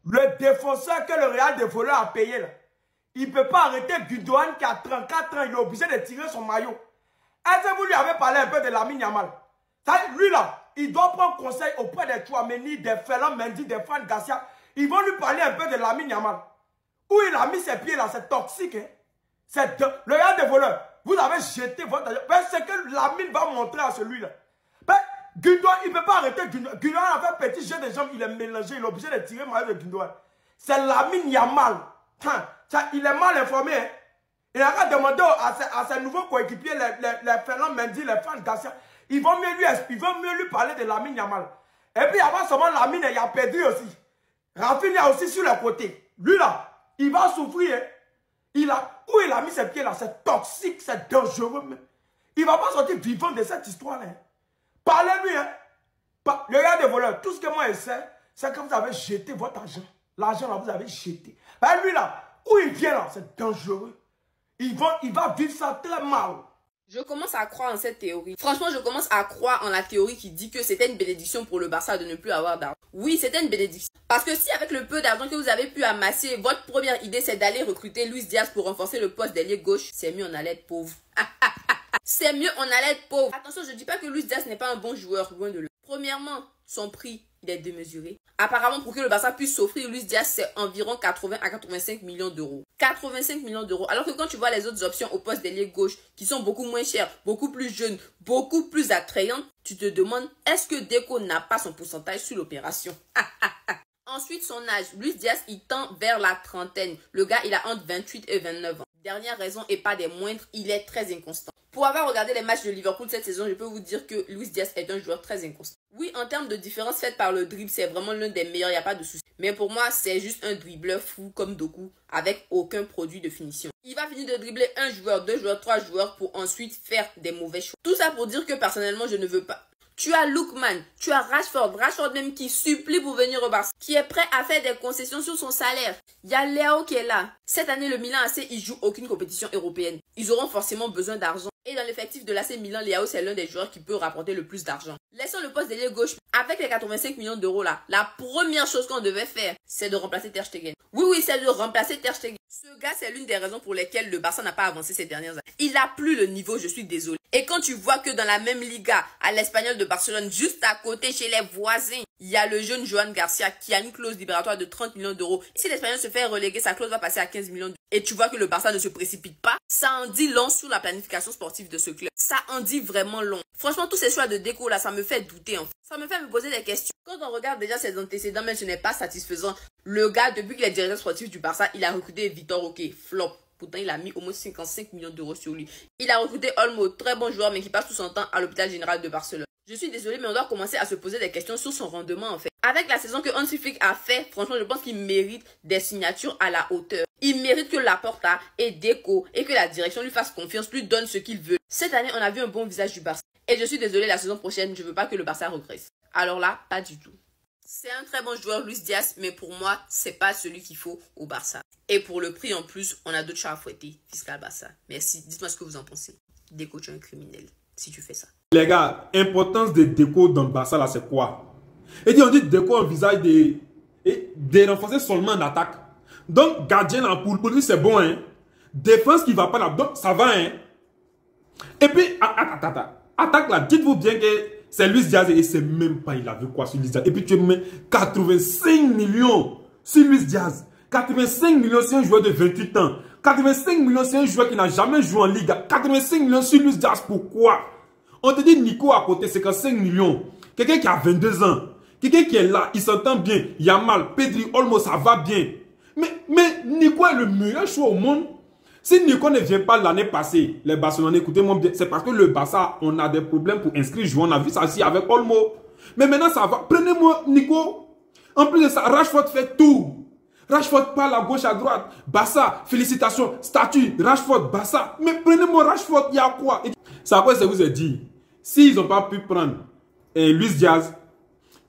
Le défenseur que le Real de voleurs a payé là, il ne peut pas arrêter Gundogan qui a 34 ans, il est obligé de tirer son maillot. Est-ce que vous lui avez parlé un peu de Lamine Yamal? Lui là, il doit prendre conseil auprès des Tchouameni, des Ferland Mendy, des Fran Garcia. Ils vont lui parler un peu de Lamine Yamal. Où il a mis ses pieds là, c'est toxique. Hein? Le Real de voleurs, vous avez jeté votre argent. C'est que Lamine va montrer à celui-là. Gundogan, il ne peut pas arrêter Gundogan. Gundogan a fait petit jeu de jambes, il est mélangé, il est obligé de tirer le maillot de Gundogan. C'est Lamine Yamal. Il est mal informé. Hein? Il a demandé à ses nouveaux coéquipiers, les Ferland Mendy, les Fran Garcia, ils vont mieux lui parler de Lamine Yamal. Et puis avant seulement Lamine, il a perdu aussi. Rafinha aussi sur le côté. Lui là, il va souffrir. Hein? Où il a mis ses pieds là, c'est toxique, c'est dangereux. Même. Il ne va pas sortir vivant de cette histoire là. Hein? Parlez-lui. Hein? Le gars des voleurs, tout ce que moi je sais, c'est que vous avez jeté votre argent. L'argent là, vous avez jeté. Lui là, où il vient là, c'est dangereux. Il va vivre ça très mal. Je commence à croire en cette théorie. Franchement, je commence à croire en la théorie qui dit que c'était une bénédiction pour le Barça de ne plus avoir d'argent. Oui, c'était une bénédiction. Parce que si avec le peu d'argent que vous avez pu amasser, votre première idée c'est d'aller recruter Luis Diaz pour renforcer le poste d'ailier gauche, c'est mieux on allait être pauvre. C'est mieux on allait être pauvre. Attention, je ne dis pas que Luis Diaz n'est pas un bon joueur, loin de là. Premièrement, son prix, il est démesuré. Apparemment, pour que le Barça puisse s'offrir Luis Diaz, c'est environ 80 à 85 millions d'euros. 85 millions d'euros. Alors que quand tu vois les autres options au poste d'ailier gauche, qui sont beaucoup moins chères, beaucoup plus jeunes, beaucoup plus attrayantes, tu te demandes, est-ce que Deco n'a pas son pourcentage sur l'opération? Ensuite, son âge. Luis Diaz, il tend vers la trentaine. Le gars, il a entre 28 et 29 ans. Dernière raison, et pas des moindres, il est très inconstant. Pour avoir regardé les matchs de Liverpool cette saison, je peux vous dire que Luis Diaz est un joueur très inconstant. Oui, en termes de différence faite par le dribble, c'est vraiment l'un des meilleurs, il n'y a pas de souci. Mais pour moi, c'est juste un dribbleur fou comme Doku, avec aucun produit de finition. Il va finir de dribbler un joueur, deux joueurs, trois joueurs pour ensuite faire des mauvais choix. Tout ça pour dire que personnellement, je ne veux pas. Tu as Lookman, tu as Rashford même qui supplie pour venir au Barça, qui est prêt à faire des concessions sur son salaire. Il y a Léo qui est là. Cette année, le Milan AC, il joue aucune compétition européenne. Ils auront forcément besoin d'argent. Et dans l'effectif de l'AC Milan, Léo, c'est l'un des joueurs qui peut rapporter le plus d'argent. Laissons le poste d'ailier gauche. Avec les 85 millions d'euros là, la première chose qu'on devait faire, c'est de remplacer Ter Stegen. Oui, c'est de remplacer Ter Stegen. Ce gars, c'est l'une des raisons pour lesquelles le Barça n'a pas avancé ces dernières années. Il n'a plus le niveau, je suis désolé. Et quand tu vois que dans la même Liga, à l'Espagnol de Barcelone, juste à côté, chez les voisins, il y a le jeune Joan Garcia qui a une clause libératoire de 30 millions d'euros. Si l'Espagnol se fait reléguer, sa clause va passer à 15 millions d'euros. Et tu vois que le Barça ne se précipite pas. Ça en dit long sur la planification sportive de ce club. Ça en dit vraiment long. Franchement, tous ces choix de Deco là, ça me fait douter en fait. Ça me fait me poser des questions. Quand on regarde déjà ses antécédents, mais ce n'est pas satisfaisant. Le gars, depuis qu'il est directeur sportif du Barça, il a recruté Vitor Roque, flop. Pourtant, il a mis au moins 55 millions d'euros sur lui. Il a recruté Olmo, très bon joueur, mais qui passe tout son temps à l'hôpital général de Barcelone. Je suis désolée, mais on doit commencer à se poser des questions sur son rendement, en fait. Avec la saison que Hansi Flick a fait, franchement, je pense qu'il mérite des signatures à la hauteur. Il mérite que Laporta et Deco et que la direction lui fasse confiance, lui donne ce qu'il veut. Cette année, on a vu un bon visage du Barça. Et je suis désolée, la saison prochaine, je veux pas que le Barça regresse. Alors là, pas du tout. C'est un très bon joueur, Luis Diaz, mais pour moi, c'est pas celui qu'il faut au Barça. Et pour le prix en plus, on a d'autres chats à fouetter, fiscal Barça. Merci, dites-moi ce que vous en pensez. Deco, tu es un criminel, si tu fais ça. Les gars, importance de Deco dans le Barça, là, c'est quoi? Et dit, on dit Deco envisage de renforcer seulement en attaque. Donc, gardien là, pour lui, c'est bon, hein. Défense qui va pas là, donc ça va, hein. Et puis, attaque là, dites-vous bien que c'est Luis Diaz et c'est même pas, il a vu quoi sur Luis Diaz. Et puis tu mets 85 millions sur Luis Diaz. 85 millions, c'est un joueur de 28 ans. 85 millions, c'est un joueur qui n'a jamais joué en Liga. 85 millions sur Luis Diaz, pourquoi? On te dit Nico à côté, c'est 5 millions. Quelqu'un qui a 22 ans. Quelqu'un qui est là, il s'entend bien. Yamal, Pedri, Olmo, ça va bien. Mais Nico est le meilleur choix au monde. Si Nico ne vient pas l'année passée, les Barcelonais, écoutez-moi bien, c'est parce que le Barça, on a des problèmes pour inscrire joueurs. On a vu ça aussi avec Olmo. Mais maintenant, ça va. Prenez-moi Nico. En plus de ça, Rashford fait tout. Rashford parle à gauche, à droite. Barça, félicitations. Statut, Rashford, Barça. Mais prenez-moi Rashford, il y a quoi? C'est après ce que je vous ai dit. S'ils n'ont pas pu prendre Luis Diaz,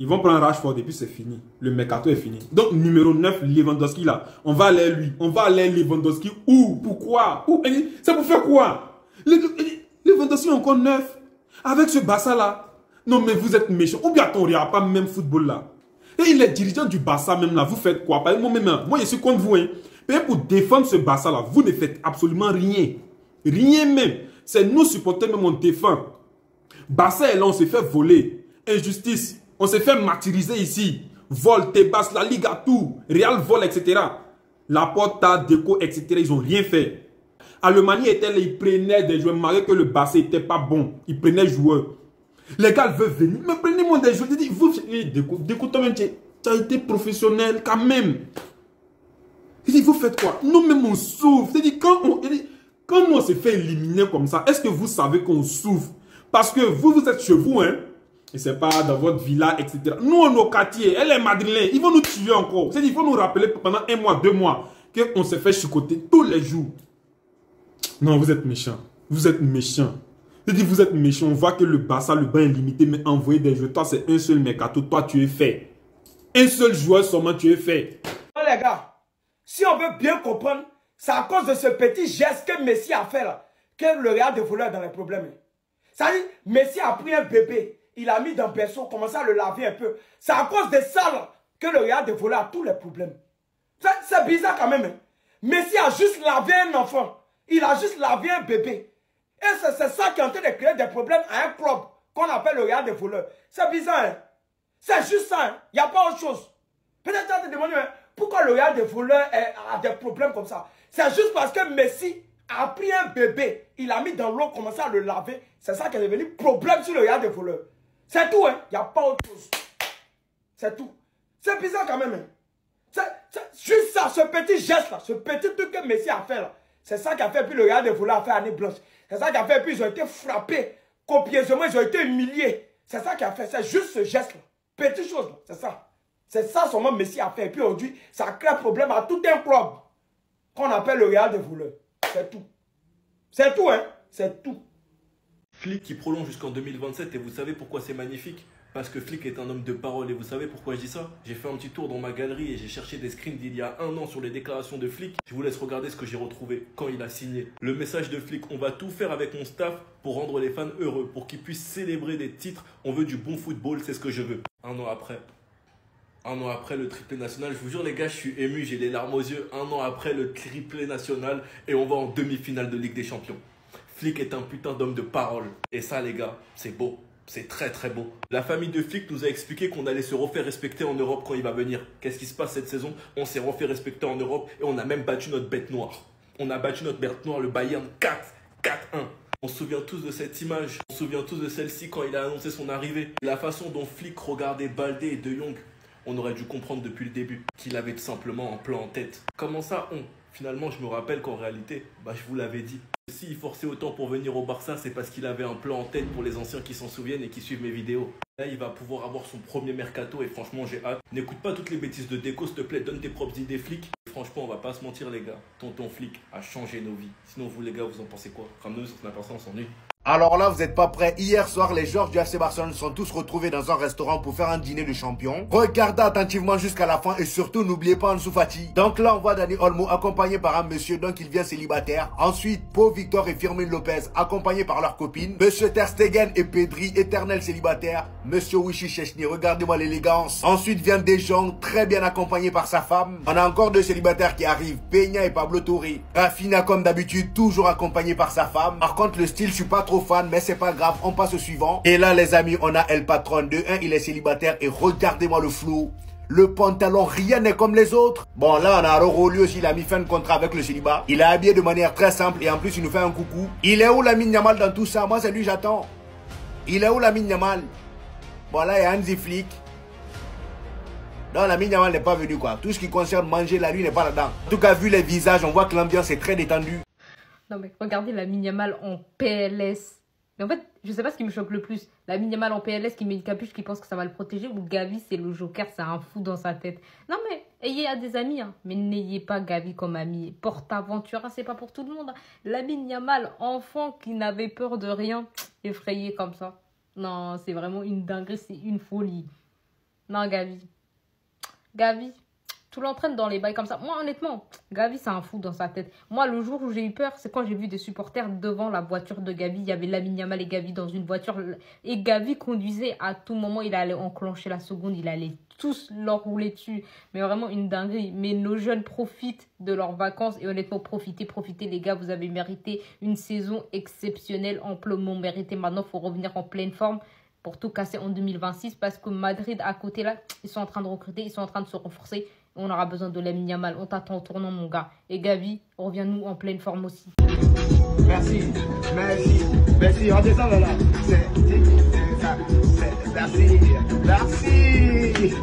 ils vont prendre Rashford et puis c'est fini. Le mercato est fini. Donc, numéro 9, Lewandowski là. On va aller lui. On va aller Lewandowski. Où? Pourquoi? Où? C'est pour faire quoi? Lewandowski encore 9. Avec ce Barça là. Non, mais vous êtes méchant. Ou bien on ne regarde pas même football là. Et les dirigeants du Barça même là, vous faites quoi? Par exemple, moi je suis contre vous. Hein. Mais pour défendre ce Barça là, vous ne faites absolument rien. Rien même. C'est nous supporters même on défend. Barça est là, on s'est fait voler. Injustice. On s'est fait martyriser ici. Vol, Tebas, la Liga, tout. Real vol, etc. Laporta, Deco, etc. Ils n'ont rien fait. Allemagne était là, ils prenaient des joueurs. Malgré que le Barça n'était pas bon. Ils prenaient des joueurs. Les gars veulent venir. Mais prenez-moi des joueurs. Vous, Deco, toi-même, tu as été professionnel quand même. Vous faites quoi? Nous-mêmes, on souffre. Quand on s'est fait éliminer comme ça, est-ce que vous savez qu'on souffre? Parce que vous êtes chez vous, hein. Et c'est pas dans votre villa, etc. Nous, on est au quartier. Elle est madrilène. Ils vont nous tuer encore. Il faut nous rappeler pendant 1 mois, 2 mois qu'on s'est fait chicoter tous les jours. Non, vous êtes méchants. Vous êtes méchants. Vous êtes méchants. On voit que le Barça, le banc est limité, mais envoyer des joueurs. Toi, c'est un seul mercato. Toi, tu es fait. Un seul joueur seulement, tu es fait. Les gars, si on veut bien comprendre, c'est à cause de ce petit geste que Messi a fait là, que le Real de voleur dans les problèmes. Ça dit, Messi a pris un bébé, il a mis dans le berceau, commencé à le laver un peu. C'est à cause de ça là, que le Real de voleur a tous les problèmes. C'est bizarre quand même. Hein. Messi a juste lavé un enfant. Il a juste lavé un bébé. Et c'est ça qui est en train de créer des problèmes à un club qu'on appelle le Real des voleurs. C'est bizarre. Hein? C'est juste ça. Il n'y a pas autre chose. Peut-être que tu te demandes pourquoi le Real des voleurs a des problèmes comme ça. C'est juste parce que Messi a pris un bébé. Il l'a mis dans l'eau, commencé à le laver. C'est ça qui est devenu problème sur le Real des voleurs. C'est tout. Hein? Il n'y a pas autre chose. C'est tout. C'est bizarre quand même. Hein? C'est juste ça, ce petit geste là, ce petit truc que Messi a fait là. C'est ça qui a fait, puis le Real des voleurs a fait année blanche. C'est ça qui a fait, puis ils ont été frappés copieusement, ils ont été humiliés. C'est ça qui a fait, c'est juste ce geste là. Petite chose là, c'est ça. C'est ça seulement Messi a fait. Et puis aujourd'hui, ça crée problème à tout un club qu'on appelle le Real des voleurs. C'est tout. C'est tout, hein. C'est tout. Flick qui prolonge jusqu'en 2027 et vous savez pourquoi c'est magnifique? Parce que Flick est un homme de parole et vous savez pourquoi je dis ça? J'ai fait un petit tour dans ma galerie et j'ai cherché des screens d'il y a 1 an sur les déclarations de Flick. Je vous laisse regarder ce que j'ai retrouvé quand il a signé. Le message de Flick: on va tout faire avec mon staff pour rendre les fans heureux, pour qu'ils puissent célébrer des titres. On veut du bon football, c'est ce que je veux. 1 an après le triplé national, je vous jure les gars, je suis ému, j'ai les larmes aux yeux. 1 an après le triplé national et on va en demi-finale de Ligue des Champions. Flick est un putain d'homme de parole. Et ça les gars, c'est beau. C'est très très beau. La famille de Flick nous a expliqué qu'on allait se refaire respecter en Europe quand il va venir. Qu'est-ce qui se passe cette saison? On s'est refait respecter en Europe et on a même battu notre bête noire. On a battu notre bête noire, le Bayern 4-1. On se souvient tous de cette image. On se souvient tous de celle-ci quand il a annoncé son arrivée. La façon dont Flick regardait Baldé et De Jong. On aurait dû comprendre depuis le début qu'il avait tout simplement un plan en tête. Comment ça Finalement, je me rappelle qu'en réalité, je vous l'avais dit. S'il forçait autant pour venir au Barça, c'est parce qu'il avait un plan en tête pour les anciens qui s'en souviennent et qui suivent mes vidéos. Là, il va pouvoir avoir son premier mercato et franchement, j'ai hâte. N'écoute pas toutes les bêtises de Deco, s'il te plaît, donne tes propres idées, Flick. Franchement, on va pas se mentir, les gars. Tonton Flick a changé nos vies. Sinon, vous, les gars, vous en pensez quoi? Ramenez-nous sur Snap, on s'ennuie. Alors là, vous n'êtes pas prêts. Hier soir, les joueurs du FC Barcelone sont tous retrouvés dans un restaurant pour faire un dîner de champions. Regardez attentivement jusqu'à la fin et surtout, n'oubliez pas Ansu Fati. Donc là, on voit Dani Olmo accompagné par un monsieur, donc il vient célibataire. Ensuite, Pau Victor et Firmino Lopez accompagnés par leur copine. Monsieur Ter Stegen et Pedri, éternel célibataire. Monsieur Wichi Chechny, regardez-moi l'élégance. Ensuite vient Deschamps, très bien accompagné par sa femme. On a encore 2 célibataires qui arrivent, Peña et Pablo Torre. Rafinha, comme d'habitude, toujours accompagné par sa femme. Par contre, le style, je suis pas trop fan, mais c'est pas grave, on passe au suivant. Et là, les amis, on a El Patron de 1, il est célibataire et regardez-moi le flow. Le pantalon, rien n'est comme les autres. Bon, là, on a Aurelio aussi, il a mis fin de contrat avec le célibat. Il est habillé de manière très simple et en plus, il nous fait un coucou. Il est où Lamine Yamal dans tout ça? Moi, c'est lui, j'attends. Il est où Lamine Yamal? Bon, là, il y a Hansi Flick. Non, Lamine Yamal n'est pas venu, quoi. Tout ce qui concerne manger, là, lui, n'est pas là-dedans. En tout cas, vu les visages, on voit que l'ambiance est très détendue. Non, mais regardez Lamine Yamal en PLS. Mais en fait, je sais pas ce qui me choque le plus. Lamine Yamal en PLS qui met une capuche qui pense que ça va le protéger, ou Gavi c'est le Joker, c'est un fou dans sa tête. Non mais, ayez des amis, hein. Mais n'ayez pas Gavi comme ami. Portaventura, c'est pas pour tout le monde. Hein. Lamine Yamal, enfant qui n'avait peur de rien, effrayé comme ça. Non, c'est vraiment une dinguerie, c'est une folie. Non, Gavi. Gavi, tu l'entraînes dans les bails comme ça. Moi, honnêtement, Gavi, c'est un fou dans sa tête. Moi, le jour où j'ai eu peur, c'est quand j'ai vu des supporters devant la voiture de Gavi. Il y avait Lamine Yamal et Gavi dans une voiture. Et Gavi conduisait à tout moment. Il allait enclencher la seconde. Il allait tous leur rouler dessus. Mais vraiment une dinguerie. Mais nos jeunes profitent de leurs vacances. Et honnêtement, profitez les gars. Vous avez mérité une saison exceptionnelle, amplement méritée. Maintenant, il faut revenir en pleine forme pour tout casser en 2026. Parce que Madrid, à côté là, ils sont en train de recruter. Ils sont en train de se renforcer. On aura besoin de Lamine Yamal. On t'attend au tournant, mon gars. Et Gavi, reviens-nous en pleine forme aussi. Merci. Redescends là. Merci.